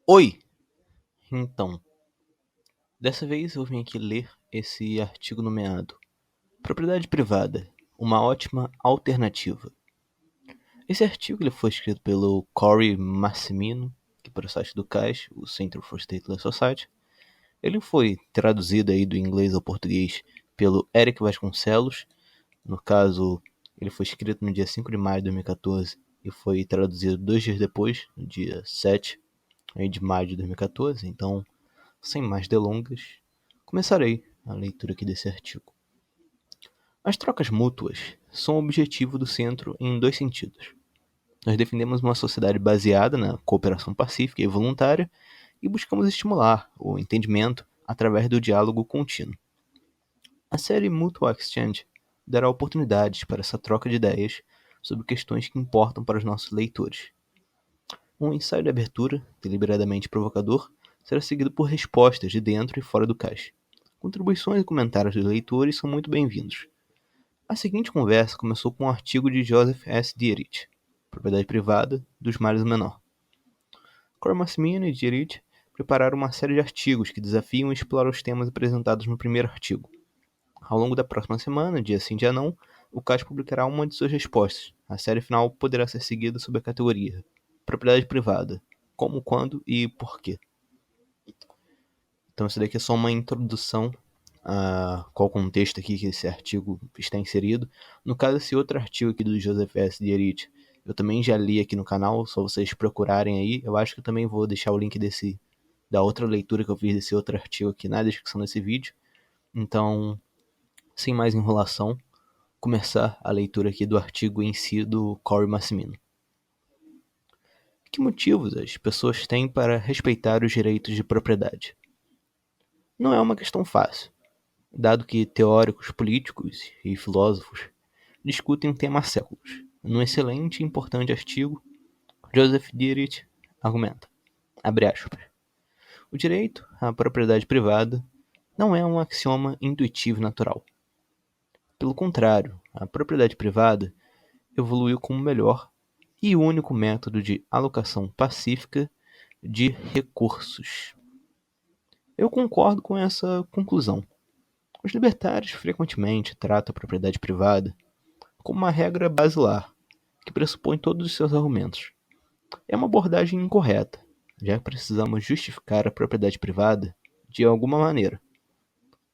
Oi! Então, dessa vez eu vim aqui ler esse artigo nomeado Propriedade Privada, uma ótima alternativa. Esse artigo ele foi escrito pelo Corey Massimino, que para o site do CAS, o Center for Stateless Society. Ele foi traduzido aí do inglês ao português pelo Eric Vasconcelos. No caso, ele foi escrito no dia 5 de maio de 2014 e foi traduzido 2 dias depois, no dia 7 de maio de 2014. Então, sem mais delongas, começarei a leitura aqui desse artigo. As trocas mútuas são o objetivo do centro em dois sentidos. Nós defendemos uma sociedade baseada na cooperação pacífica e voluntária e buscamos estimular o entendimento através do diálogo contínuo. A série Mutual Exchange dará oportunidades para essa troca de ideias sobre questões que importam para os nossos leitores. Um ensaio de abertura, deliberadamente provocador, será seguido por respostas de dentro e fora do caixa. Contribuições e comentários dos leitores são muito bem-vindos. A seguinte conversa começou com um artigo de Joseph S. Dierich, Propriedade Privada dos Males do Menor. Corey Massimino e Dierich prepararam uma série de artigos que desafiam e exploram os temas apresentados no primeiro artigo. Ao longo da próxima semana, dia sim, dia não, o CAS publicará uma de suas respostas. A série final poderá ser seguida sob a categoria Propriedade Privada, como, quando e por quê. Então isso daqui é só uma introdução a qual contexto aqui que esse artigo está inserido. No caso, esse outro artigo aqui do Joseph S. Dierich, eu também já li aqui no canal, só vocês procurarem aí. Eu acho que eu também vou deixar o link da outra leitura que eu fiz desse outro artigo aqui na descrição desse vídeo. Então, sem mais enrolação, começar a leitura aqui do artigo em si do Corey Massimino. Que motivos as pessoas têm para respeitar os direitos de propriedade? Não é uma questão fácil, dado que teóricos políticos e filósofos discutem o tema há séculos. Num excelente e importante artigo, Joseph Dierich argumenta, abre aspas, o direito à propriedade privada não é um axioma intuitivo natural. Pelo contrário, a propriedade privada evoluiu como o melhor e único método de alocação pacífica de recursos. Eu concordo com essa conclusão. Os libertários frequentemente tratam a propriedade privada como uma regra basilar, que pressupõe todos os seus argumentos. É uma abordagem incorreta, já que precisamos justificar a propriedade privada de alguma maneira.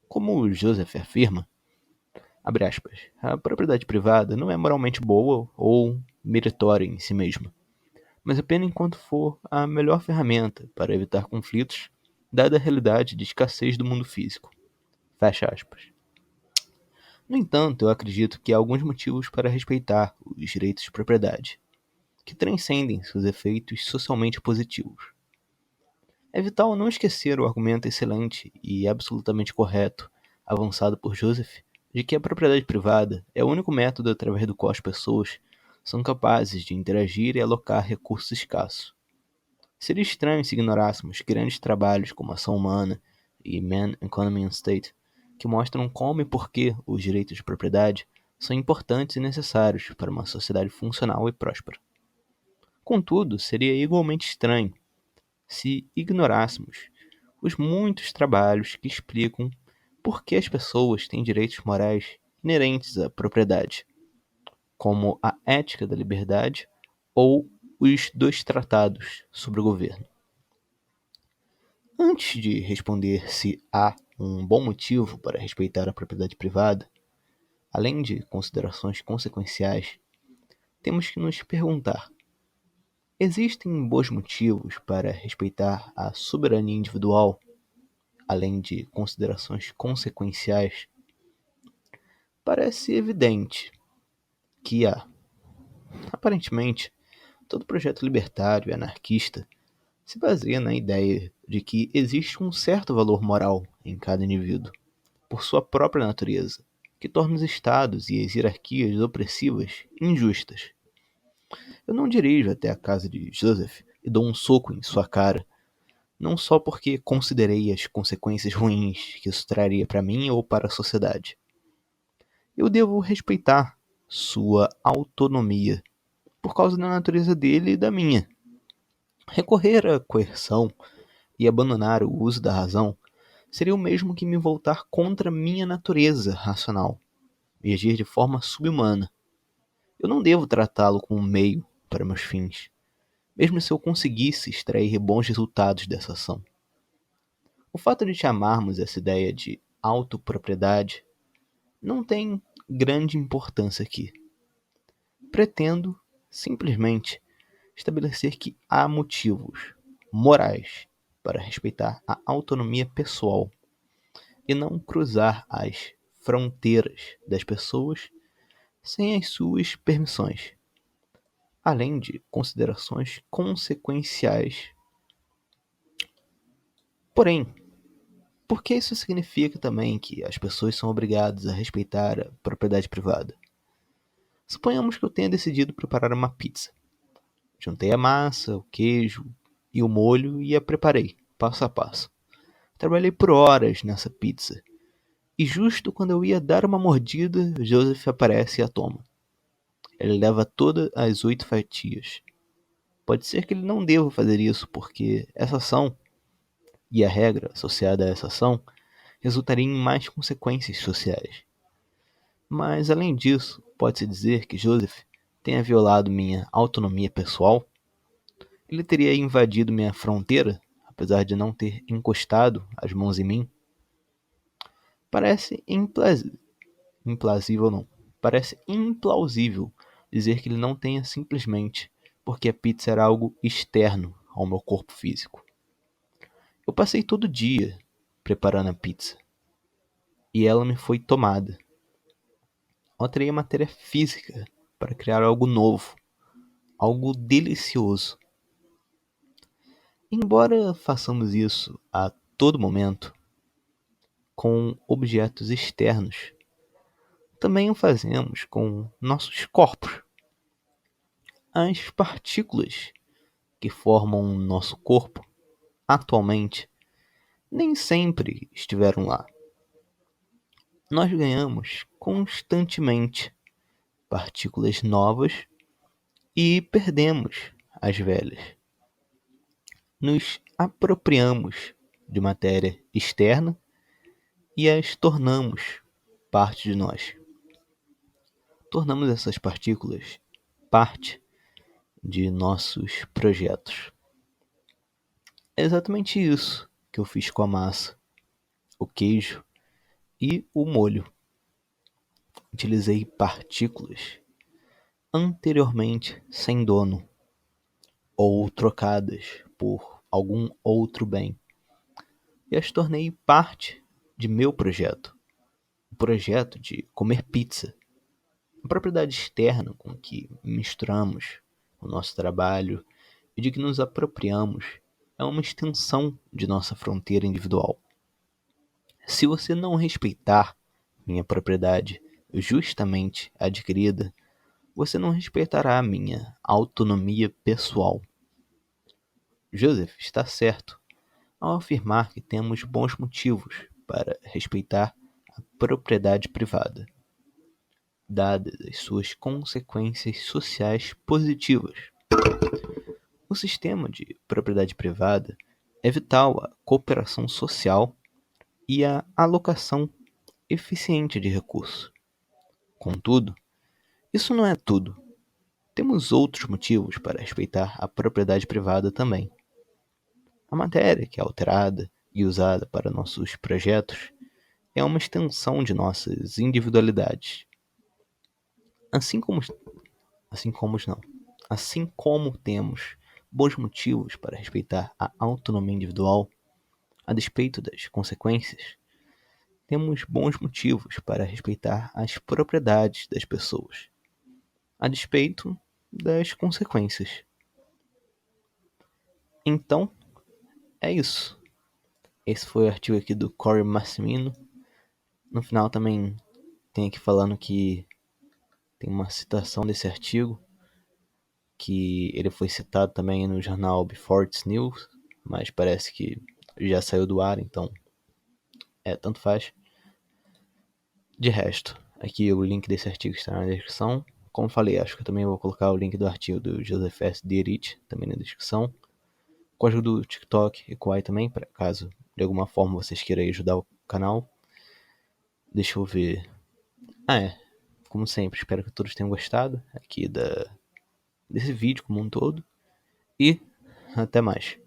Como Joseph afirma, abre aspas, a propriedade privada não é moralmente boa ou meritória em si mesma, mas apenas enquanto for a melhor ferramenta para evitar conflitos, dada a realidade de escassez do mundo físico. Fecha aspas. No entanto, eu acredito que há alguns motivos para respeitar os direitos de propriedade, que transcendem seus efeitos socialmente positivos. É vital não esquecer o argumento excelente e absolutamente correto, avançado por Joseph, de que a propriedade privada é o único método através do qual as pessoas são capazes de interagir e alocar recursos escassos. Seria estranho se ignorássemos grandes trabalhos como Ação Humana e Man, Economy and State, que mostram como e por que os direitos de propriedade são importantes e necessários para uma sociedade funcional e próspera. Contudo, seria igualmente estranho se ignorássemos os muitos trabalhos que explicam por que as pessoas têm direitos morais inerentes à propriedade, como a ética da liberdade ou os dois tratados sobre o governo. Antes de responder se há um bom motivo para respeitar a propriedade privada, além de considerações consequenciais, temos que nos perguntar: existem bons motivos para respeitar a soberania individual, além de considerações consequenciais? Parece evidente que há. Aparentemente, todo projeto libertário e anarquista se baseia na ideia de que existe um certo valor moral em cada indivíduo, por sua própria natureza, que torna os estados e as hierarquias opressivas injustas. Eu não dirijo até a casa de Joseph e dou um soco em sua cara, não só porque considerei as consequências ruins que isso traria para mim ou para a sociedade. Eu devo respeitar sua autonomia, por causa da natureza dele e da minha. Recorrer à coerção e abandonar o uso da razão seria o mesmo que me voltar contra minha natureza racional e agir de forma subhumana. Eu não devo tratá-lo como um meio para meus fins, mesmo se eu conseguisse extrair bons resultados dessa ação. O fato de chamarmos essa ideia de autopropriedade não tem grande importância aqui. Pretendo, simplesmente, estabelecer que há motivos morais para respeitar a autonomia pessoal e não cruzar as fronteiras das pessoas sem as suas permissões, além de considerações consequenciais. Porém, por que isso significa também que as pessoas são obrigadas a respeitar a propriedade privada? Suponhamos que eu tenha decidido preparar uma pizza. Juntei a massa, o queijo e o molho e a preparei, passo a passo. Trabalhei por horas nessa pizza. E justo quando eu ia dar uma mordida, Joseph aparece e a toma. Ele leva todas as 8 fatias. Pode ser que ele não deva fazer isso, porque essa ação, e a regra associada a essa ação, resultaria em mais consequências sociais. Mas, além disso, pode-se dizer que Joseph tenha violado minha autonomia pessoal. Ele teria invadido minha fronteira, apesar de não ter encostado as mãos em mim. Parece implausível não. Parece implausível dizer que ele não tenha simplesmente porque a pizza era algo externo ao meu corpo físico. Eu passei todo dia preparando a pizza e ela me foi tomada. Alterei a matéria física para criar algo novo, algo delicioso. Embora façamos isso a todo momento com objetos externos, também o fazemos com nossos corpos. As partículas que formam nosso corpo atualmente nem sempre estiveram lá. Nós ganhamos constantemente partículas novas e perdemos as velhas. Nos apropriamos de matéria externa e as tornamos parte de nós. Tornamos essas partículas parte de nossos projetos. É exatamente isso que eu fiz com a massa, o queijo e o molho. Utilizei partículas anteriormente sem dono ou trocadas por algum outro bem e as tornei parte de meu projeto, o projeto de comer pizza, a propriedade externa com que misturamos o nosso trabalho e de que nos apropriamos é uma extensão de nossa fronteira individual. Se você não respeitar minha propriedade justamente adquirida, você não respeitará a minha autonomia pessoal. Joseph está certo ao afirmar que temos bons motivos para respeitar a propriedade privada, dadas as suas consequências sociais positivas. O sistema de propriedade privada é vital à cooperação social e à alocação eficiente de recursos. Contudo, isso não é tudo. Temos outros motivos para respeitar a propriedade privada também. A matéria que é alterada e usada para nossos projetos é uma extensão de nossas individualidades. Assim como, assim como temos bons motivos para respeitar a autonomia individual, a despeito das consequências, temos bons motivos para respeitar as propriedades das pessoas, a despeito das consequências. Então, é isso. Esse foi o artigo aqui do Corey Massimino. No final também tem aqui falando que tem uma citação desse artigo, que ele foi citado também no jornal Before It's News, mas parece que já saiu do ar, então tanto faz. De resto, aqui o link desse artigo está na descrição. Como falei, acho que eu também vou colocar o link do artigo do Joseph S. Dierich também na descrição. código do TikTok e Kwai também, para caso de alguma forma vocês queiram ajudar o canal. Deixa eu ver. Como sempre, espero que todos tenham gostado aqui desse vídeo como um todo. E até mais.